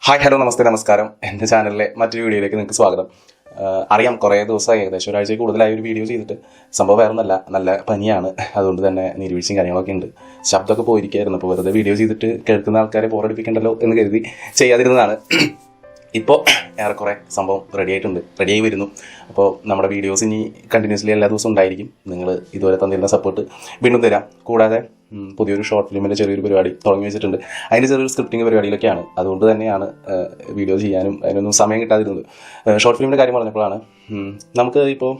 Hi hello നമസ്തേ നമസ്കാരം. എൻ്റെ ചാനലിലെ മറ്റൊരു വീഡിയോയിലേക്ക് നിങ്ങൾക്ക് സ്വാഗതം. അറിയാം, കുറേ ദിവസമായി, ഏകദേശം ഒരാഴ്ചയിൽ കൂടുതലായി ഒരു വീഡിയോ ചെയ്തിട്ട്. സംഭവം വേറെ ഒന്നല്ല, നല്ല പനിയാണ്. അതുകൊണ്ട് തന്നെ നീർവീഴ്ചയും കാര്യങ്ങളൊക്കെ ഉണ്ട്. ശബ്ദമൊക്കെ പോയിരിക്കായിരുന്നു. അപ്പോൾ വെറുതെ വീഡിയോ ചെയ്തിട്ട് കേൾക്കുന്ന ആൾക്കാരെ ബോറടിപ്പിക്കണ്ടല്ലോ എന്ന് കരുതി ചെയ്യാതിരുന്നതാണ്. ഇപ്പോൾ ഏറെക്കുറെ സംഭവം റെഡിയായി വരുന്നു. അപ്പോൾ നമ്മുടെ വീഡിയോസ് ഇനി കണ്ടിന്യൂസ്ലി എല്ലാ ദിവസവും ഉണ്ടായിരിക്കും. നിങ്ങൾ ഇതുവരെ തന്നിരുന്ന സപ്പോർട്ട് വീണ്ടും തരാം. കൂടാതെ പുതിയൊരു ഷോർട്ട് ഫിലിമിൻ്റെ ചെറിയൊരു പരിപാടി തുടങ്ങി വെച്ചിട്ടുണ്ട്. അതിൻ്റെ ചെറിയൊരു സ്ക്രിപ്റ്റിംഗ് പരിപാടിയിലൊക്കെയാണ്. അതുകൊണ്ട് തന്നെയാണ് വീഡിയോ ചെയ്യാനും അതിനൊന്നും സമയം കിട്ടാതിരുന്നത്. ഷോർട്ട് ഫിലിമിൻ്റെ കാര്യം പറഞ്ഞപ്പോഴാണ്, നമുക്ക് ഇപ്പോൾ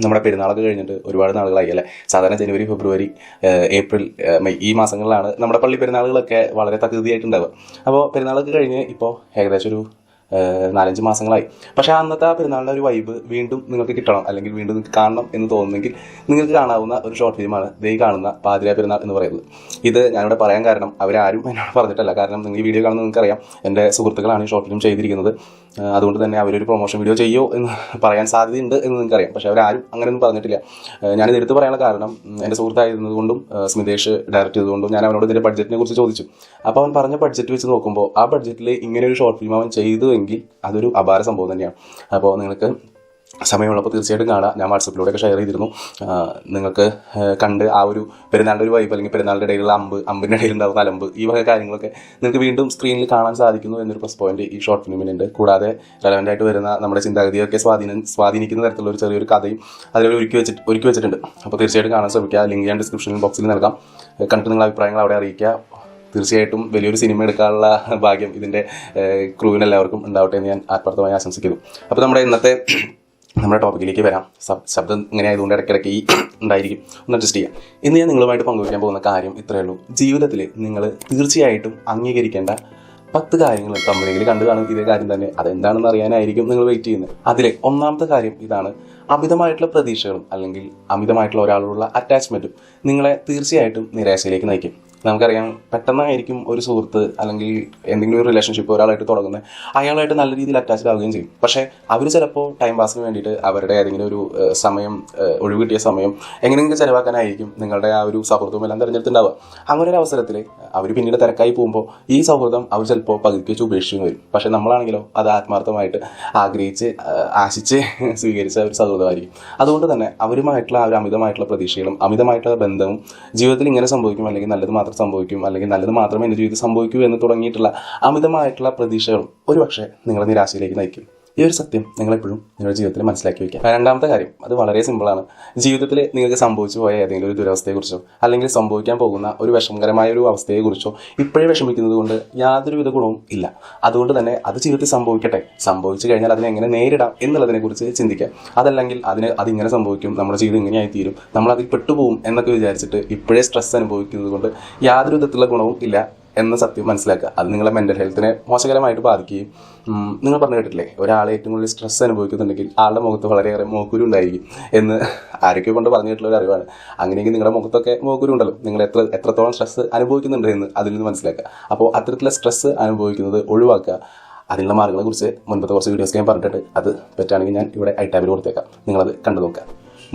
നമ്മുടെ പെരുന്നാളൊക്കെ കഴിഞ്ഞിട്ട് ഒരുപാട് നാളുകളായി അല്ലേ. സാധാരണ ജനുവരി, ഫെബ്രുവരി, ഏപ്രിൽ, മെയ് ഈ മാസങ്ങളിലാണ് നമ്മുടെ പള്ളി പെരുന്നാളുകളൊക്കെ വളരെ തകൃതിയായിട്ടുണ്ടാവുക. അപ്പോൾ പെരുന്നാളൊക്കെ കഴിഞ്ഞ് ഇപ്പോൾ ഏകദേശം ഒരു 4-5 മാസങ്ങളായി. പക്ഷേ അന്നത്തെ ആ പെരുന്നാളിൻ്റെ ഒരു വൈബ് വീണ്ടും നിങ്ങൾക്ക് കിട്ടണം, അല്ലെങ്കിൽ വീണ്ടും നിങ്ങൾക്ക് കാണണം എന്ന് തോന്നുന്നെങ്കിൽ നിങ്ങൾക്ക് കാണാവുന്ന ഒരു ഷോർട്ട് ഫിലിമാണ് ദേ കാണുന്ന പാതിരാ പെരുന്നാൾ എന്ന് പറയുന്നത്. ഇത് ഞാനിവിടെ പറയാൻ കാരണം അവരാരും എന്നോട് പറഞ്ഞിട്ടല്ല. കാരണം നിങ്ങൾ ഈ വീഡിയോ കാണുന്നത് നിങ്ങൾക്കറിയാം, എൻ്റെ സുഹൃത്തുക്കളാണ് ഈ ഷോർട്ട് ഫിലിം ചെയ്തിരിക്കുന്നത്. അതുകൊണ്ട് തന്നെ അവരൊരു പ്രൊമോഷൻ വീഡിയോ ചെയ്യോ എന്ന് പറയാൻ സാധ്യതയുണ്ട് എന്ന് നിങ്ങൾക്കറിയാം. പക്ഷേ അവരാരും അങ്ങനെയൊന്നും പറഞ്ഞിട്ടില്ല. ഞാനിത് എടുത്ത് പറയാനുള്ള കാരണം, എൻ്റെ സുഹൃത്തായിരുന്നത് കൊണ്ടും സ്മിതേഷ് ഡയറക്റ്റ് ചെയ്തുകൊണ്ടും ഞാൻ അവനോട് ഇതിൻ്റെ ബഡ്ജറ്റിനെ കുറിച്ച് ചോദിച്ചു. അപ്പോൾ അവൻ പറഞ്ഞ ബഡ്ജറ്റ് വെച്ച് നോക്കുമ്പോൾ ആ ബഡ്ജറ്റിൽ ഇങ്ങനെ ഒരു ഷോർട്ട് ഫിലിം അവൻ ചെയ്തുവെങ്കിൽ അതൊരു അപാര സംഭവം തന്നെയാണ്. അപ്പോൾ നിങ്ങൾക്ക് സമയമുള്ളപ്പോൾ തീർച്ചയായിട്ടും കാണാം. ഞാൻ വാട്സപ്പിലൂടെയൊക്കെ ഷെയർ ചെയ്തിരുന്നു. നിങ്ങൾക്ക് കണ്ട് ആ ഒരു പെരുന്നാളിൻ്റെ ഒരു വൈബ്, അല്ലെങ്കിൽ പെരുന്നാളിൻ്റെ ഇടയിലുള്ള അമ്പിൻ്റെ ഇടയിലുണ്ടാകുന്ന അലമ്പ്, ഈ വക കാര്യങ്ങളൊക്കെ നിങ്ങൾക്ക് വീണ്ടും സ്ക്രീനിൽ കാണാൻ സാധിക്കുന്നു എന്നൊരു പ്ലസ് പോയിന്റ് ഈ ഷോർട്ട് ഫിലിമിനുണ്ട്. കൂടാതെ റെലവൻ്റ് ആയിട്ട് വരുന്ന നമ്മുടെ ചിന്താഗതിയൊക്കെ സ്വാധീനിക്കുന്ന തരത്തിലുള്ള ഒരു ചെറിയൊരു കഥയും അതിൽ ഒരുക്കി വെച്ചിട്ടുണ്ട്. അപ്പോൾ തീർച്ചയായിട്ടും കാണാൻ ശ്രമിക്കുക. ലിങ്ക് ഞാൻ ഡിസ്ക്രിപ്ഷനിൽ ബോക്സിൽ നൽകാം. കണ്ടിട്ട് നിങ്ങളുടെ അഭിപ്രായങ്ങൾ അവിടെ അറിയിക്കുക. തീർച്ചയായിട്ടും വലിയൊരു സിനിമ എടുക്കാനുള്ള ഭാഗ്യം ഇതിൻ്റെ ക്രൂവിന് എല്ലാവർക്കും ഉണ്ടാവട്ടെ എന്ന് ഞാൻ ആത്മാർത്ഥമായി ആശംസിക്കുന്നു. അപ്പോൾ നമ്മുടെ ടോപ്പിക്കിലേക്ക് വരാം. ശബ്ദം ഇങ്ങനെ ആയതുകൊണ്ട് ഇടയ്ക്കിടയ്ക്ക് ഉണ്ടായിരിക്കും, ഒന്ന് അഡ്ജസ്റ്റ് ചെയ്യാം. ഇന്ന് ഞാൻ നിങ്ങളുമായിട്ട് പങ്കുവയ്ക്കാൻ പോകുന്ന കാര്യം ഇത്രയേ ഉള്ളൂ. ജീവിതത്തിൽ നിങ്ങൾ തീർച്ചയായിട്ടും അംഗീകരിക്കേണ്ട 10 കാര്യങ്ങൾ തമ്മിലെങ്കിൽ കണ്ടു കാണും ഇതേ കാര്യം തന്നെ. അതെന്താണെന്ന് അറിയാനായിരിക്കും നിങ്ങൾ വെയിറ്റ് ചെയ്യുന്നത്. അതിലെ ഒന്നാമത്തെ കാര്യം ഇതാണ്: അമിതമായിട്ടുള്ള പ്രതീക്ഷകളും അല്ലെങ്കിൽ അമിതമായിട്ടുള്ള ഒരാളോടുള്ള അറ്റാച്ച്മെൻറ്റും നിങ്ങളെ തീർച്ചയായിട്ടും നിരാശയിലേക്ക് നയിക്കും. നമുക്കറിയാം, പെട്ടെന്നായിരിക്കും ഒരു സുഹൃത്ത് അല്ലെങ്കിൽ എന്തെങ്കിലും ഒരു റിലേഷൻഷിപ്പ് ഒരാളായിട്ട് തുടങ്ങുന്നത്, അയാളായിട്ട് നല്ല രീതിയിൽ അറ്റാച്ച്ഡ് ആവുകയും ചെയ്യും. പക്ഷേ അവർ ചിലപ്പോൾ ടൈം പാസിന് വേണ്ടിയിട്ട് അവരുടെ ഏതെങ്കിലും ഒരു സമയം, ഒഴിവ് കിട്ടിയ സമയം എങ്ങനെയെങ്കിലും ചിലവാക്കാനായിരിക്കും നിങ്ങളുടെ ആ ഒരു സൗഹൃദവും എല്ലാം തിരഞ്ഞെടുത്തുണ്ടാവുക. അങ്ങനെ ഒരു അവസരത്തിൽ അവർ പിന്നീട് തിരക്കായി പോകുമ്പോൾ ഈ സൗഹൃദം അവർ ചിലപ്പോൾ പകുതിക്ക് വെച്ച് ഉപേക്ഷിച്ചു വരും. പക്ഷേ നമ്മളാണെങ്കിലോ അത് ആത്മാർത്ഥമായിട്ട് ആഗ്രഹിച്ച് ആശിച്ച് സ്വീകരിച്ച ഒരു സൗഹൃദമായിരിക്കും. അതുകൊണ്ട് തന്നെ അവരുമായിട്ടുള്ള ആ ഒരു അമിതമായിട്ടുള്ള പ്രതീക്ഷകളും അമിതമായിട്ടുള്ള ബന്ധവും ജീവിതത്തിൽ ഇങ്ങനെ സംഭവിക്കും, അല്ലെങ്കിൽ നല്ലത് സംഭവിക്കും, അല്ലെങ്കിൽ നല്ലത് മാത്രമേ എൻ്റെ ജീവിതത്തിൽ സംഭവിക്കൂ എന്ന് തുടങ്ങിയിട്ടുള്ള അമിതമായിട്ടുള്ള പ്രതീക്ഷകളും ഒരുപക്ഷെ നിങ്ങളെ നിരാശയിലേക്ക് നയിക്കും. ഈ ഒരു സത്യം നിങ്ങളെപ്പോഴും നിങ്ങളുടെ ജീവിതത്തിൽ മനസ്സിലാക്കി വയ്ക്കുക. രണ്ടാമത്തെ കാര്യം, അത് വളരെ സിമ്പിളാണ്. ജീവിതത്തിൽ നിങ്ങൾക്ക് സംഭവിച്ചു പോയ ഏതെങ്കിലും ഒരു ദുരവസ്ഥയെക്കുറിച്ചോ അല്ലെങ്കിൽ സംഭവിക്കാൻ പോകുന്ന ഒരു വിഷമകരമായ ഒരു അവസ്ഥയെക്കുറിച്ചോ ഇപ്പോഴേ വിഷമിക്കുന്നത് കൊണ്ട് യാതൊരുവിധ ഗുണവും ഇല്ല. അതുകൊണ്ട് തന്നെ അത് ജീവിതത്തിൽ സംഭവിക്കട്ടെ, സംഭവിച്ചു കഴിഞ്ഞാൽ അതിനെ എങ്ങനെ നേരിടാം എന്നുള്ളതിനെക്കുറിച്ച് ചിന്തിക്കാം. അതല്ലെങ്കിൽ അതിങ്ങനെ സംഭവിക്കും, നമ്മുടെ ജീവിതം ഇങ്ങനെയായി തീരും, നമ്മളതിൽ പെട്ടുപോകും എന്നൊക്കെ വിചാരിച്ചിട്ട് ഇപ്പോഴേ സ്ട്രെസ് അനുഭവിക്കുന്നത് കൊണ്ട് യാതൊരു വിധത്തിലുള്ള ഗുണവും ഇല്ല എന്ന സത്യം മനസ്സിലാക്കുക. അത് നിങ്ങളുടെ മെൻ്റൽ ഹെൽത്തിനെ മോശകരമായിട്ട് ബാധിക്കുകയും, നിങ്ങൾ പറഞ്ഞു കേട്ടിട്ടില്ലേ, ഒരാളെ ഏറ്റവും കൂടുതൽ സ്ട്രെസ് അനുഭവിക്കുന്നുണ്ടെങ്കിൽ ആളുടെ മുഖത്ത് വളരെയേറെ മോക്കുരു ഉണ്ടായിരിക്കും എന്ന് ആരൊക്കെ കൊണ്ട് പറഞ്ഞു കേട്ടുള്ള ഒരു അറിവാണ്. അങ്ങനെയെങ്കിൽ നിങ്ങളുടെ മുഖത്തൊക്കെ മോക്കുരു ഉണ്ടല്ലോ, നിങ്ങൾ എത്രത്തോളം സ്ട്രെസ് അനുഭവിക്കുന്നുണ്ട് എന്ന് അതിൽ നിന്ന് മനസ്സിലാക്കുക. അപ്പോൾ അത്തരത്തിലുള്ള സ്ട്രെസ് അനുഭവിക്കുന്നത് ഒഴിവാക്കുക. അതിനുള്ള മാർഗ്ഗങ്ങളെ കുറിച്ച് മുൻപത്തെ കുറച്ച് വീഡിയോസ് ഞാൻ പറഞ്ഞിട്ടുണ്ട്. അത് പറ്റുകയാണെങ്കിൽ ഞാൻ ഇവിടെ ഐ-ടാബിൽ കൊടുത്തേക്കാം, നിങ്ങളത് കണ്ടു നോക്കുക.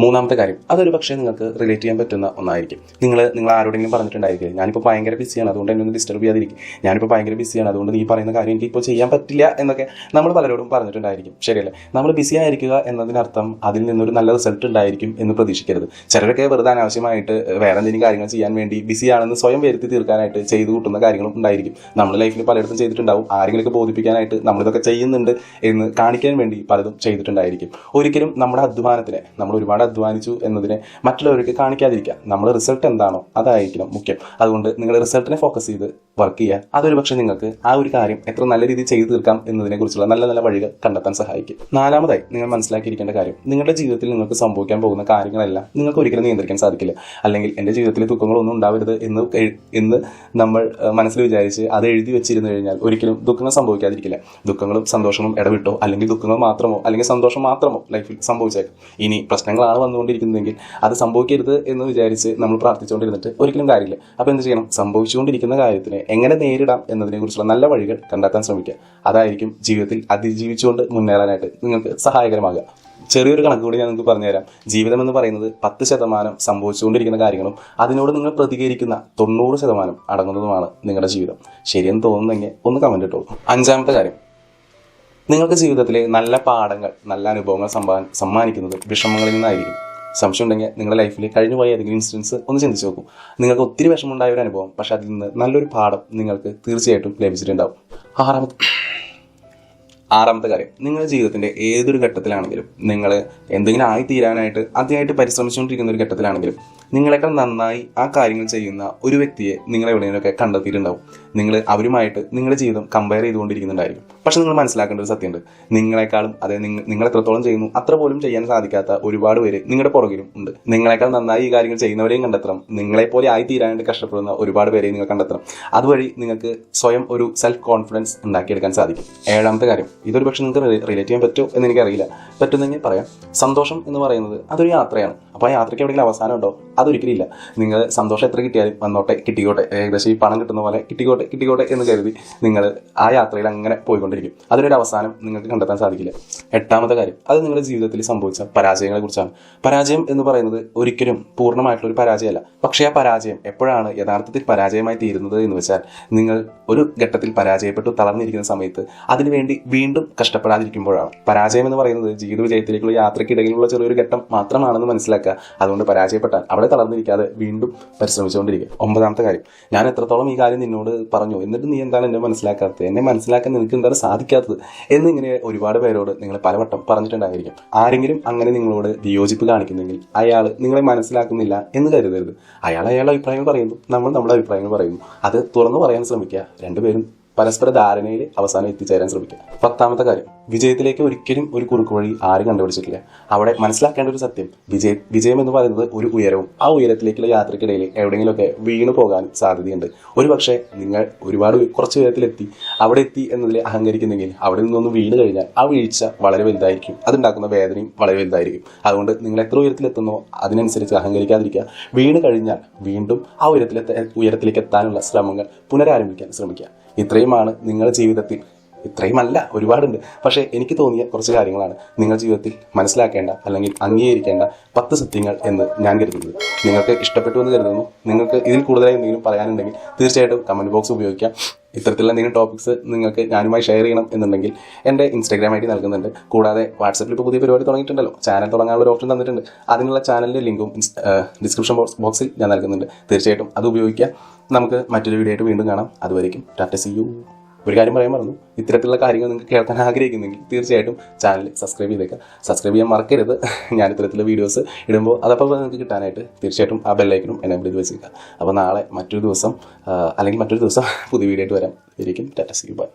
മൂന്നാമത്തെ കാര്യം, അതൊരു പക്ഷേ നിങ്ങൾക്ക് റിലേറ്റ് ചെയ്യാൻ പറ്റുന്ന ഒന്നായിരിക്കും. നിങ്ങൾ ആരോടെങ്കിലും പറഞ്ഞിട്ടുണ്ടായിരിക്കും, ഞാനിപ്പോൾ ഭയങ്കര ബിസിയാണ്, അതുകൊണ്ട് എന്നെ ഒന്ന് ഡിസ്റ്റർബ് ചെയ്യാതിരിക്കും, ഞാനിപ്പോൾ ഭയങ്കര ബിസിയാണ്, അതുകൊണ്ട് നീ പറയുന്ന കാര്യം എനിക്കിപ്പോൾ ചെയ്യാൻ പറ്റില്ല എന്നൊക്കെ നമ്മൾ പലരോടും പറഞ്ഞിട്ടുണ്ടായിരിക്കും. ശരിയല്ലേ? നമ്മൾ ബിസി ആയിരിക്കുക എന്നതിനർത്ഥം അതിൽ നിന്നൊരു നല്ല റിസൾട്ട് ഉണ്ടായിരിക്കും എന്ന് പ്രതീക്ഷിക്കരുത്. ചിലരൊക്കെ വെറുതെ അനാവശ്യമായിട്ട് വേറെ എന്തെങ്കിലും കാര്യങ്ങൾ ചെയ്യാൻ വേണ്ടി ബിസിയാണെന്ന് സ്വയം വരുത്തി തീർക്കാനായിട്ട് ചെയ്തു കൂട്ടുന്ന കാര്യങ്ങളും ഉണ്ടായിരിക്കും. നമ്മൾ ലൈഫിൽ പലയിടത്തും ചെയ്തിട്ടുണ്ടാവും. ആരെങ്കിലുമൊക്കെ ബോധിപ്പിക്കാനായിട്ട് നമ്മളിതൊക്കെ ചെയ്യുന്നുണ്ട് എന്ന് കാണിക്കാൻ വേണ്ടി പലതും ചെയ്തിട്ടുണ്ടായിരിക്കും. ഒരിക്കലും നമ്മുടെ അധ്വാനത്തിനെ, നമ്മൾ ഒരുപാട് അധ്വാനിച്ചു എന്നതിനെ മറ്റുള്ളവർക്ക് കാണിക്കാതിരിക്കുക. നമ്മുടെ റിസൾട്ട് എന്താണോ അതായിരിക്കണം മുഖ്യം. അതുകൊണ്ട് നിങ്ങൾ റിസൾട്ടിനെ ഫോക്കസ് ചെയ്ത് വർക്ക് ചെയ്യുക. അതൊരു പക്ഷേ നിങ്ങൾക്ക് ആ ഒരു കാര്യം എത്ര നല്ല രീതിയിൽ ചെയ്തു തീർക്കാം എന്നതിനെ കുറിച്ചുള്ള നല്ല നല്ല വഴികൾ കണ്ടെത്താൻ സഹായിക്കും. നാലാമതായി നിങ്ങൾ മനസ്സിലാക്കിയിരിക്കേണ്ട കാര്യം, നിങ്ങളുടെ ജീവിതത്തിൽ നിങ്ങൾക്ക് സംഭവിക്കാൻ പോകുന്ന കാര്യങ്ങളെല്ലാം നിങ്ങൾക്ക് ഒരിക്കലും നിയന്ത്രിക്കാൻ സാധിക്കില്ല. അല്ലെങ്കിൽ എൻ്റെ ജീവിതത്തിൽ ദുഃഖങ്ങളൊന്നും ഉണ്ടാവരുത് എന്ന് നമ്മൾ മനസ്സിൽ വിചാരിച്ച് അത് എഴുതി വെച്ചിരുന്നു കഴിഞ്ഞാൽ ഒരിക്കലും ദുഃഖങ്ങൾ സംഭവിക്കാതിരിക്കില്ല. ദുഃഖങ്ങളും സന്തോഷവും ഇടവിട്ടോ, അല്ലെങ്കിൽ ദുഃഖങ്ങൾ മാത്രമോ അല്ലെങ്കിൽ സന്തോഷം മാത്രമോ ലൈഫിൽ സംഭവിച്ചേക്കാം. ഇനി പ്രശ്നങ്ങളാണ് വന്നുകൊണ്ടിരിക്കുന്നതെങ്കിൽ അത് സംഭവിക്കരുത് എന്ന് വിചാരിച്ച് നമ്മൾ പ്രാർത്ഥിച്ചുകൊണ്ടിരുന്നിട്ട് ഒരിക്കലും കാര്യമില്ല. അപ്പോൾ എന്ത് ചെയ്യണം? സംഭവിച്ചുകൊണ്ടിരിക്കുന്ന കാര്യത്തിനെ എങ്ങനെ നേരിടാം എന്നതിനെ കുറിച്ചുള്ള നല്ല വഴികൾ കണ്ടെത്താൻ ശ്രമിക്കുക. അതായിരിക്കും ജീവിതത്തിൽ അതിജീവിച്ചുകൊണ്ട് മുന്നേറാനായിട്ട് നിങ്ങൾക്ക് സഹായകരമാകുക. ചെറിയൊരു കണക്ക് കൂടി ഞാൻ നിങ്ങൾക്ക് പറഞ്ഞുതരാം. ജീവിതം എന്ന് പറയുന്നത് 10% സംഭവിച്ചുകൊണ്ടിരിക്കുന്ന കാര്യങ്ങളും അതിനോട് നിങ്ങൾ പ്രതികരിക്കുന്ന 90% അടങ്ങുന്നതുമാണ് നിങ്ങളുടെ ജീവിതം. ശരിയെന്ന് തോന്നുന്നെങ്കിൽ ഒന്ന് കമൻറ്റ് ഇട്ടോളൂ. 5-ാമത്തെ കാര്യം, നിങ്ങൾക്ക് ജീവിതത്തിലെ നല്ല പാഠങ്ങൾ, നല്ല അനുഭവങ്ങൾ സമ്മാനിക്കുന്നത് വിഷമങ്ങളിൽ നിന്നായിരിക്കും. സംശയം ഉണ്ടെങ്കിൽ നിങ്ങളുടെ ലൈഫിൽ കഴിഞ്ഞു പോയ ഏതെങ്കിലും ഇൻസിഡൻസ് ഒന്ന് ചിന്തിച്ച് നോക്കൂ. നിങ്ങൾക്ക് ഒത്തിരി വിഷമമുണ്ടായ ഒരു അനുഭവം, പക്ഷെ അതിൽ നിന്ന് നല്ലൊരു പാഠം നിങ്ങൾക്ക് തീർച്ചയായിട്ടും ലഭിച്ചിട്ടുണ്ടാവും. ആറാമത്തെ കാര്യം, നിങ്ങളുടെ ജീവിതത്തിൻ്റെ ഏതൊരു ഘട്ടത്തിലാണെങ്കിലും നിങ്ങൾ എന്തെങ്കിലും ആയിത്തീരാനായിട്ട് അതിനായിട്ട് പരിശ്രമിച്ചുകൊണ്ടിരിക്കുന്ന ഒരു ഘട്ടത്തിലാണെങ്കിലും നിങ്ങളെക്കാൾ നന്നായി ആ കാര്യങ്ങൾ ചെയ്യുന്ന ഒരു വ്യക്തിയെ നിങ്ങൾ എവിടെയെങ്കിലുമൊക്കെ കണ്ടെത്തിയിട്ടുണ്ടാവും. നിങ്ങൾ അവരുമായിട്ട് നിങ്ങളുടെ ജീവിതം കമ്പയർ ചെയ്തുകൊണ്ടിരിക്കുന്നുണ്ടായിരിക്കും. പക്ഷെ നിങ്ങൾ മനസ്സിലാക്കേണ്ട ഒരു സത്യമുണ്ട്, നിങ്ങളെക്കാളും അതായത് നിങ്ങൾ എത്രത്തോളം ചെയ്യുന്നു അത്ര പോലും ചെയ്യാൻ സാധിക്കാത്ത ഒരുപാട് പേര് നിങ്ങളുടെ പുറകിലും ഉണ്ട്. നിങ്ങളെക്കാൾ നന്നായി ഈ കാര്യങ്ങൾ ചെയ്യുന്നവരെയും കണ്ടെത്തണം, നിങ്ങളെപ്പോലെ ആയിത്തീരാനായിട്ട് കഷ്ടപ്പെടുന്ന ഒരുപാട് പേരെയും നിങ്ങൾ കണ്ടെത്തണം. അതുവഴി നിങ്ങൾക്ക് സ്വയം ഒരു സെൽഫ് കോൺഫിഡൻസ് ഉണ്ടാക്കിയെടുക്കാൻ സാധിക്കും. 7-ാമത്തെ കാര്യം, ഇതൊരു പക്ഷേ നിങ്ങൾക്ക് റിലേറ്റ് ചെയ്യാൻ പറ്റുമോ എന്ന് എനിക്കറിയില്ല, പറ്റുന്നെങ്കിൽ പറയാം. സന്തോഷം എന്ന് പറയുന്നത് അതൊരു യാത്രയാണ്. അപ്പോൾ ആ യാത്രയ്ക്ക് എവിടെയെങ്കിലും അവസാനം ഉണ്ടോ? അതൊരിക്കലും ഇല്ല. നിങ്ങൾ സന്തോഷം എത്ര കിട്ടിയാലും വന്നോട്ടെ, കിട്ടിക്കോട്ടെ, ഏകദേശം ഈ പണം കിട്ടുന്ന പോലെ കിട്ടിക്കോട്ടെ എന്ന് കരുതി നിങ്ങൾ ആ യാത്രയിൽ അങ്ങനെ പോയിക്കൊണ്ടിരിക്കും. അതിനൊരു അവസാനം നിങ്ങൾക്ക് കണ്ടെത്താൻ സാധിക്കില്ല. 8-ാമത്തെ കാര്യം, അത് നിങ്ങളുടെ ജീവിതത്തിൽ സംഭവിച്ച പരാജയങ്ങളെ കുറിച്ചാണ്. പരാജയം എന്ന് പറയുന്നത് ഒരിക്കലും പൂർണ്ണമായിട്ടുള്ള ഒരു പരാജയമല്ല. പക്ഷേ ആ പരാജയം എപ്പോഴാണ് യഥാർത്ഥത്തിൽ പരാജയമായി തീരുന്നത് എന്ന് വെച്ചാൽ, നിങ്ങൾ ഒരു ഘട്ടത്തിൽ പരാജയപ്പെട്ടു തളർന്നിരിക്കുന്ന സമയത്ത് അതിനുവേണ്ടി വീണ്ടും കഷ്ടപ്പെടാതിരിക്കുമ്പോഴാണ്. പരാജയം എന്ന് പറയുന്നത് ജീവിത വിജയത്തിലേക്കുള്ള യാത്രക്കിടയിലുള്ള ചെറിയൊരു ഘട്ടം മാത്രമാണെന്ന് മനസ്സിലാക്കുക. അതുകൊണ്ട് പരാജയപ്പെട്ടാൽ അവിടെ തളർന്നിരിക്കാതെ വീണ്ടും പരിശ്രമിച്ചുകൊണ്ടിരിക്കുക. 9-ാമത്തെ കാര്യം, ഞാൻ എത്രത്തോളം ഈ കാര്യം നിന്നോട് പറഞ്ഞു, എന്നിട്ട് നീ എന്താണ് എന്നെ മനസ്സിലാക്കാത്തത്, എന്നെ മനസ്സിലാക്കാൻ നിനക്ക് എന്താണ് സാധിക്കാത്തത് എന്നിങ്ങനെ ഒരുപാട് പേരോട് നിങ്ങൾ പലവട്ടം പറഞ്ഞിട്ടുണ്ടായിരിക്കും. ആരെങ്കിലും അങ്ങനെ നിങ്ങളോട് വിയോജിപ്പ് കാണിക്കുന്നെങ്കിൽ അയാൾ നിങ്ങളെ മനസ്സിലാക്കുന്നില്ല എന്ന് കരുതരുത്. അയാളുടെ അഭിപ്രായങ്ങൾ പറയുന്നു, നമ്മൾ നമ്മുടെ അഭിപ്രായങ്ങൾ പറയുന്നു. അത് തുറന്നു പറയാൻ ശ്രമിക്കുക. രണ്ടുപേരും പരസ്പര ധാരണയിൽ അവസാനം എത്തിച്ചേരാൻ ശ്രമിക്കുക. 10-ാമത്തെ കാര്യം, വിജയത്തിലേക്ക് ഒരിക്കലും ഒരു കുറുക്ക് വഴി ആരും കണ്ടുപിടിച്ചിട്ടില്ല. അവിടെ മനസ്സിലാക്കേണ്ട ഒരു സത്യം, വിജയം എന്ന് പറയുന്നത് ഒരു ഉയരവും ആ ഉയരത്തിലേക്കുള്ള യാത്രക്കിടയിൽ എവിടെയെങ്കിലുമൊക്കെ വീണു പോകാൻ സാധ്യതയുണ്ട്. ഒരു പക്ഷേ നിങ്ങൾ ഒരുപാട് കുറച്ച് ഉയരത്തിലെത്തി അവിടെ എത്തി എന്നതിൽ അഹങ്കരിക്കുന്നെങ്കിൽ അവിടെ നിന്നൊന്ന് വീണ് കഴിഞ്ഞാൽ ആ വീഴ്ച വളരെ വലുതായിരിക്കും, അതുണ്ടാക്കുന്ന വേദനയും വളരെ വലുതായിരിക്കും. അതുകൊണ്ട് നിങ്ങൾ എത്ര ഉയരത്തിലെത്തുന്നോ അതിനനുസരിച്ച് അഹങ്കരിക്കാതിരിക്കുക. വീണ് കഴിഞ്ഞാൽ വീണ്ടും ആ ഉയരത്തിലേക്ക് എത്താനുള്ള ശ്രമങ്ങൾ പുനരാരംഭിക്കാൻ ശ്രമിക്കുക. ഇത്രയുമാണ് നിങ്ങളുടെ ജീവിതത്തിൽ, ഇത്രയുമല്ല ഒരുപാടുണ്ട്, പക്ഷേ എനിക്ക് തോന്നിയ കുറച്ച് കാര്യങ്ങളാണ് നിങ്ങളുടെ ജീവിതത്തിൽ മനസ്സിലാക്കേണ്ട അല്ലെങ്കിൽ അംഗീകരിക്കേണ്ട 10 സത്യങ്ങൾ എന്ന് ഞാൻ കരുതുന്നത്. നിങ്ങൾക്ക് ഇഷ്ടപ്പെട്ടു എന്ന് കരുതുന്നു. നിങ്ങൾക്ക് ഇതിൽ കൂടുതലായി എന്തെങ്കിലും പറയാനുണ്ടെങ്കിൽ തീർച്ചയായിട്ടും കമൻറ്റ് ബോക്സ് ഉപയോഗിക്കാം. ഇത്തരത്തിലുള്ള എന്തെങ്കിലും ടോപ്പിക്സ് നിങ്ങൾക്ക് ഞാനുമായി ഷെയർ ചെയ്യണം എന്നുണ്ടെങ്കിൽ എൻ്റെ Instagram ID നൽകുന്നുണ്ട്. കൂടാതെ വാട്സപ്പിൽ ഇപ്പോൾ പുതിയ പരിപാടി തുടങ്ങിയിട്ടുണ്ടല്ലോ, ചാനൽ തുടങ്ങാനുള്ള ഒരു ഓപ്ഷൻ തന്നിട്ടുണ്ട്. അതിനുള്ള ചാനലിൻ്റെ ലിങ്കും ഡിസ്ക്രിപ്ഷൻ ബോക്സിൽ ഞാൻ നൽകുന്നുണ്ട്. തീർച്ചയായിട്ടും അത് ഉപയോഗിക്കുക. നമുക്ക് മറ്റൊരു വീഡിയോ ആയിട്ട് വീണ്ടും കാണാം. അതുവരേക്കും ടാറ്റ, സീ യു. ഒരു കാര്യം പറയാൻ മറന്നു, ഇത്തരത്തിലുള്ള കാര്യങ്ങൾ നിങ്ങൾക്ക് കേൾക്കാൻ ആഗ്രഹിക്കുന്നെങ്കിൽ തീർച്ചയായിട്ടും ചാനൽ സബ്സ്ക്രൈബ് ചെയ്തേക്കാം. സബ്സ്ക്രൈബ് ചെയ്യാൻ മറക്കരുത്. ഞാൻ ഇത്തരത്തിലുള്ള വീഡിയോസ് ഇടുമ്പോൾ അതപ്പോൾ നിങ്ങൾക്ക് കിട്ടാനായിട്ട് തീർച്ചയായിട്ടും ആ ബെല്ലൈക്കനും എനേബിൾ ചെയ്ത് വെച്ചേക്കാം. അപ്പോൾ നാളെ മറ്റൊരു ദിവസം പുതിയ വീഡിയോ ആയിട്ട് വരാം. ഇരിക്കും. Tata, see you, by.